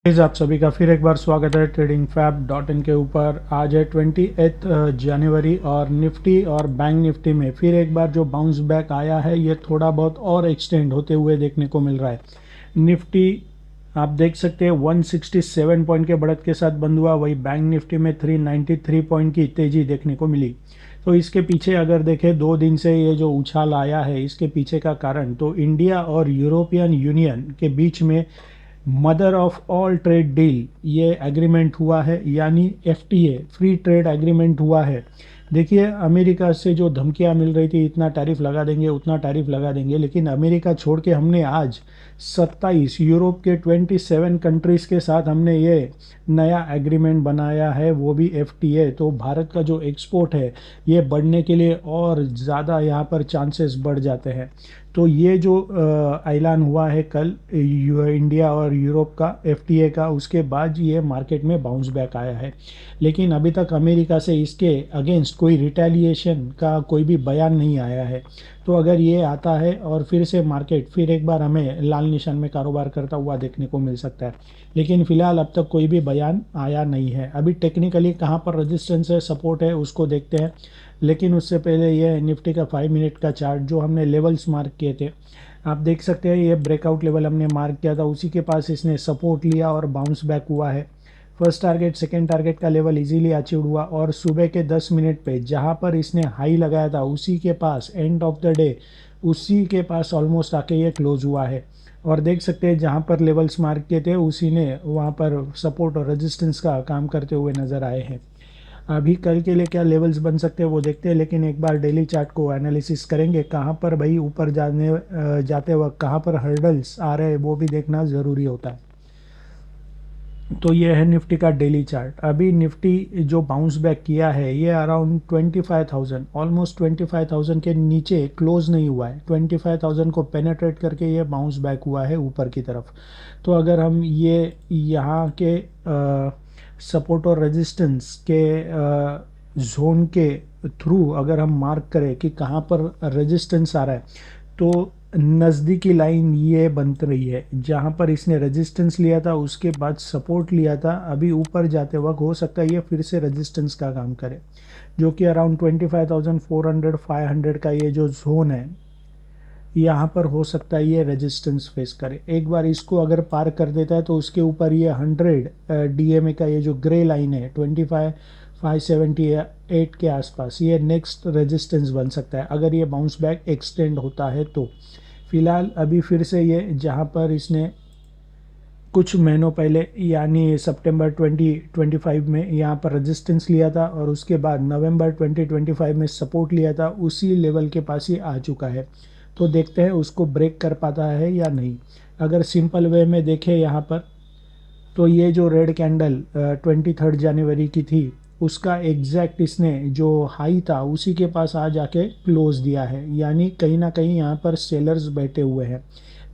Please आप सभी का फिर एक बार स्वागत है ट्रेडिंग फैब डॉट इन के ऊपर। आज है 28 जनवरी और निफ्टी और बैंक निफ्टी में फिर एक बार जो बाउंस बैक आया है ये थोड़ा बहुत और एक्सटेंड होते हुए देखने को मिल रहा है। निफ्टी आप देख सकते हैं 167 पॉइंट के बढ़त के साथ बंद हुआ, वही बैंक निफ्टी में 393 पॉइंट की तेजी देखने को मिली। तो इसके पीछे अगर देखें 2 दिन से ये जो उछाल आया है इसके पीछे का कारण तो इंडिया और यूरोपियन यूनियन के बीच में mother of all trade deal ये एग्रीमेंट हुआ है, यानी एफटीए फ्री ट्रेड एग्रीमेंट हुआ है। देखिए अमेरिका से जो धमकियां मिल रही थी इतना टैरिफ लगा देंगे उतना टैरिफ लगा देंगे, लेकिन अमेरिका छोड़ के हमने आज 27 यूरोप के 27 कंट्रीज़ के साथ हमने ये नया एग्रीमेंट बनाया है, वो भी एफटीए। तो भारत का जो एक्सपोर्ट है ये बढ़ने के लिए और ज़्यादा यहाँ पर चांसेस बढ़ जाते हैं। तो ये जो ऐलान हुआ है कल इंडिया और यूरोप का एफटीए का, उसके बाद ये मार्केट में बाउंस बैक आया है। लेकिन अभी तक अमेरिका से इसके अगेंस्ट कोई रिटेलिएशन का कोई भी बयान नहीं आया है। तो अगर ये आता है और फिर से मार्केट फिर एक बार हमें लाल निशान में कारोबार करता हुआ देखने को मिल सकता है। लेकिन फिलहाल अब तक कोई भी बयान आया नहीं है। अभी टेक्निकली कहाँ पर रेजिस्टेंस है, सपोर्ट है, उसको देखते हैं। लेकिन उससे पहले ये निफ्टी का 5 मिनट का चार्ट जो हमने लेवल्स मार्क किए थे, आप देख सकते हैं ये ब्रेकआउट लेवल हमने मार्क किया था, उसी के पास इसने सपोर्ट लिया और बाउंस बैक हुआ है। फर्स्ट टारगेट सेकेंड टारगेट का लेवल इजीली अचीव हुआ और सुबह के 10 मिनट पे जहाँ पर इसने हाई लगाया था उसी के पास एंड ऑफ द डे उसी के पास ऑलमोस्ट आके ये क्लोज हुआ है। और देख सकते हैं जहाँ पर लेवल्स मार्क किए थे उसी ने वहाँ पर सपोर्ट और रेजिस्टेंस का काम करते हुए नज़र आए हैं। अभी कल के लिए क्या लेवल्स बन सकते हैं वो देखते हैं, लेकिन एक बार डेली चार्ट को एनालिसिस करेंगे, कहाँ पर भाई ऊपर जाते वक्त कहाँ पर हर्डल्स आ रहे हैं वो भी देखना ज़रूरी होता है। तो ये है निफ्टी का डेली चार्ट। अभी निफ्टी जो बाउंस बैक किया है ये अराउंड 25,000 ऑलमोस्ट 25,000 के नीचे क्लोज नहीं हुआ है। 25,000 को पेनेट्रेट करके ये बाउंस बैक हुआ है ऊपर की तरफ। तो अगर हम ये यहाँ के सपोर्ट और रेजिस्टेंस के जोन के थ्रू अगर हम मार्क करें कि कहाँ पर रेजिस्टेंस आ रहा है, तो नज़दीकी लाइन ये बन रही है जहाँ पर इसने रेजिस्टेंस लिया था उसके बाद सपोर्ट लिया था। अभी ऊपर जाते वक्त हो सकता है ये फिर से रेजिस्टेंस का काम करे, जो कि अराउंड 25,400 500 का ये जो जोन है यहाँ पर हो सकता है ये रेजिस्टेंस फेस करे। एक बार इसको अगर पार कर देता है तो उसके ऊपर ये 100 डीएमए का ये जो ग्रे लाइन है 25,578 के आसपास ये नेक्स्ट रेजिस्टेंस बन सकता है अगर ये बाउंस बैक एक्सटेंड होता है तो। फिलहाल अभी फिर से ये जहाँ पर इसने कुछ महीनों पहले यानी सितंबर 2025 में यहाँ पर रेजिस्टेंस लिया था और उसके बाद नवंबर 2025 में सपोर्ट लिया था, उसी लेवल के पास ही आ चुका है। तो देखते हैं उसको ब्रेक कर पाता है या नहीं। अगर सिंपल वे में देखें यहाँ पर तो ये जो रेड कैंडल 23 जनवरी की थी उसका एग्जैक्ट इसने जो हाई था उसी के पास आ जाके क्लोज दिया है, यानी कहीं ना कहीं यहाँ पर सेलर्स बैठे हुए हैं।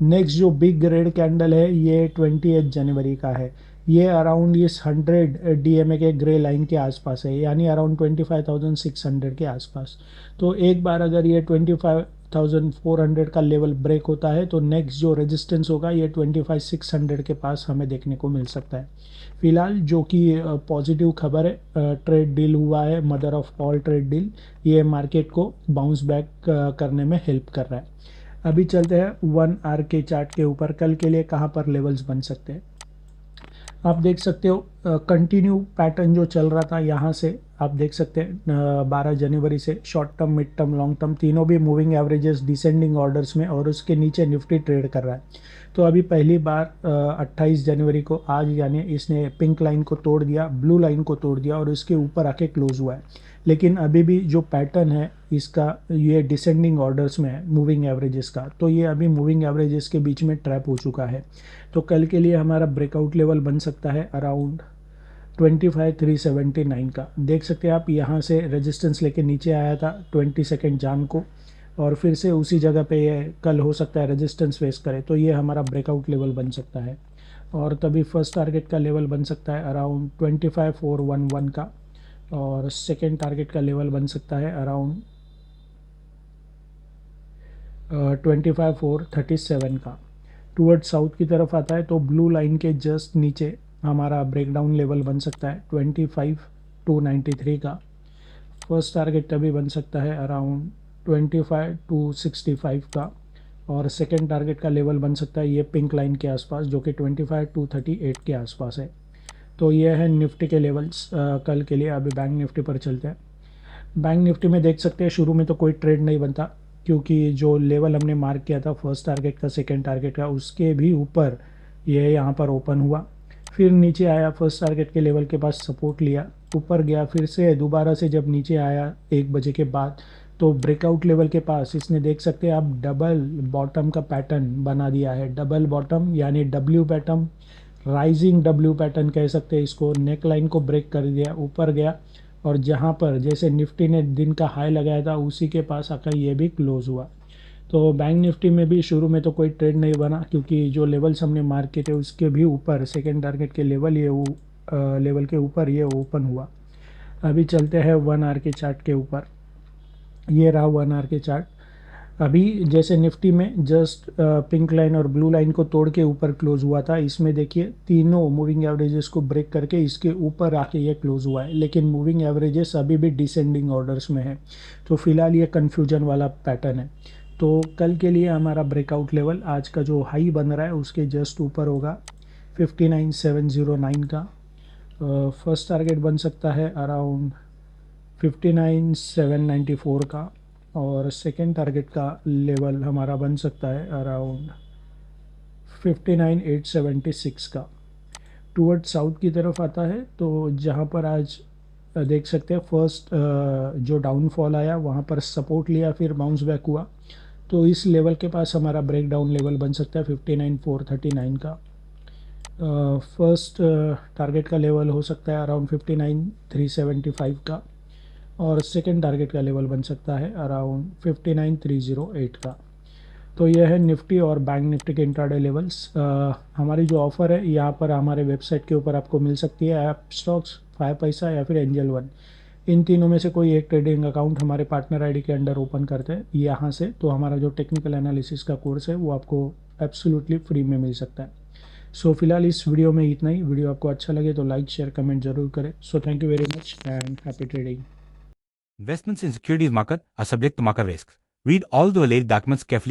नेक्स्ट जो बिग रेड कैंडल है ये 28 जनवरी का है, ये अराउंड इस 100 डीएमए के ग्रे लाइन के आसपास है, यानी अराउंड 25,600 के आसपास। तो एक बार अगर ये 25,400 का लेवल ब्रेक होता है तो नेक्स्ट जो रेजिस्टेंस होगा ये 25,600 के पास हमें देखने को मिल सकता है। फिलहाल जो कि पॉजिटिव खबर है, ट्रेड डील हुआ है, mother of all trade deal, ये मार्केट को बाउंस बैक करने में हेल्प कर रहा है। अभी चलते हैं 1 आवर के चार्ट के ऊपर, कल के लिए कहाँ पर लेवल्स बन सकते हैं। आप देख सकते हो कंटिन्यू पैटर्न जो चल रहा था यहाँ से आप देख सकते हैं 12 जनवरी से short term mid term long term तीनों भी मूविंग एवरेजेस डिसेंडिंग ऑर्डर्स में और उसके नीचे निफ्टी ट्रेड कर रहा है। तो अभी पहली बार 28 जनवरी को आज यानी इसने पिंक लाइन को तोड़ दिया, ब्लू लाइन को तोड़ दिया और उसके ऊपर आके क्लोज हुआ है। लेकिन अभी भी जो पैटर्न है इसका ये डिसेंडिंग ऑर्डर्स में है मूविंग एवरेजेस का, तो ये अभी मूविंग एवरेजेस के बीच में ट्रैप हो चुका है। तो कल के लिए हमारा ब्रेकआउट लेवल बन सकता है अराउंड 25,379 का। देख सकते हैं आप यहाँ से रेजिस्टेंस लेके नीचे आया था 22 जान को और फिर से उसी जगह पे ये कल हो सकता है रेजिस्टेंस फेस करे, तो ये हमारा ब्रेकआउट लेवल बन सकता है। और तभी फर्स्ट टारगेट का लेवल बन सकता है अराउंड 25,411 का और सेकेंड टारगेट का लेवल बन सकता है अराउंड 25,437 का। टूवर्ड्स साउथ की तरफ आता है तो ब्लू लाइन के जस्ट नीचे हमारा ब्रेकडाउन लेवल बन सकता है 25 to 93 का। फर्स्ट टारगेट तभी बन सकता है अराउंड 25 to 65 का, और सेकेंड टारगेट का लेवल बन सकता है ये पिंक लाइन के आसपास जो कि 25 to 38 के आसपास है। तो ये है निफ्टी के लेवल्स कल के लिए। अभी बैंक निफ्टी पर चलते हैं। बैंक निफ्टी में देख सकते हैं शुरू में तो कोई ट्रेड नहीं बनता, क्योंकि जो लेवल हमने मार्क किया था फर्स्ट टारगेट का सेकेंड टारगेट का उसके भी ऊपर ये यहाँ पर ओपन हुआ, फिर नीचे आया, फर्स्ट टारगेट के लेवल के पास सपोर्ट लिया, ऊपर गया, फिर से दोबारा से जब नीचे आया 1 बजे के बाद तो ब्रेकआउट लेवल के पास इसने देख सकते हैं आप डबल बॉटम का पैटर्न बना दिया है। डबल बॉटम यानी W pattern, rising W pattern कह सकते हैं इसको। नेक लाइन को ब्रेक कर दिया, ऊपर गया, और जहाँ पर जैसे निफ्टी ने दिन का हाई लगाया था उसी के पास आकर ये भी क्लोज हुआ। तो बैंक निफ्टी में भी शुरू में तो कोई ट्रेड नहीं बना, क्योंकि जो लेवल्स हमने मार्क किए थे उसके भी ऊपर सेकेंड टारगेट के लेवल लेवल के ऊपर ये ओपन हुआ। अभी चलते हैं 1 आवर के चार्ट के ऊपर। ये रहा 1 आवर के चार्ट। अभी जैसे निफ्टी में जस्ट पिंक लाइन और ब्लू लाइन को तोड़ के ऊपर क्लोज हुआ था, इसमें देखिए तीनों मूविंग एवरेजेस को ब्रेक करके इसके ऊपर आके ये क्लोज हुआ है, लेकिन मूविंग एवरेजेस अभी भी डिसेंडिंग ऑर्डर्स में है। तो फिलहाल ये कन्फ्यूजन वाला पैटर्न है। तो कल के लिए हमारा ब्रेकआउट लेवल आज का जो हाई बन रहा है उसके जस्ट ऊपर होगा 59709 का। फर्स्ट टारगेट बन सकता है अराउंड 59794 का, और सेकेंड टारगेट का लेवल हमारा बन सकता है अराउंड 59876 का। टूवर्ड साउथ की तरफ आता है तो जहाँ पर आज देख सकते हैं फर्स्ट जो डाउनफॉल आया वहाँ पर सपोर्ट लिया, फिर बाउंस बैक हुआ, तो इस लेवल के पास हमारा ब्रेक डाउन लेवल बन सकता है 59439 का। फर्स्ट टारगेट का लेवल हो सकता है अराउंड 59375 का, और सेकेंड टारगेट का लेवल बन सकता है अराउंड 59308 का। तो यह है निफ्टी और बैंक निफ्टी के इंट्राडे लेवल्स। हमारी जो ऑफ़र है यहाँ पर हमारे वेबसाइट के ऊपर आपको मिल सकती है, ऐप स्टॉक्स, 5पैसा या फिर एंजल वन। इन तीनों में से कोई एक ट्रेडिंग अकाउंट हमारे पार्टनर आईडी के अंडर ओपन करते हैं यहाँ से, तो हमारा जो टेक्निकल एनालिसिस का कोर्स है वो आपको एब्सोल्युटली फ्री में मिल सकता है। सो फिलहाल इस वीडियो में इतना ही। वीडियो आपको अच्छा लगे तो लाइक शेयर कमेंट जरूर करें। So thank you very much and happy trading. Investments in securities market are subject to market risks. Read all the related documents carefully.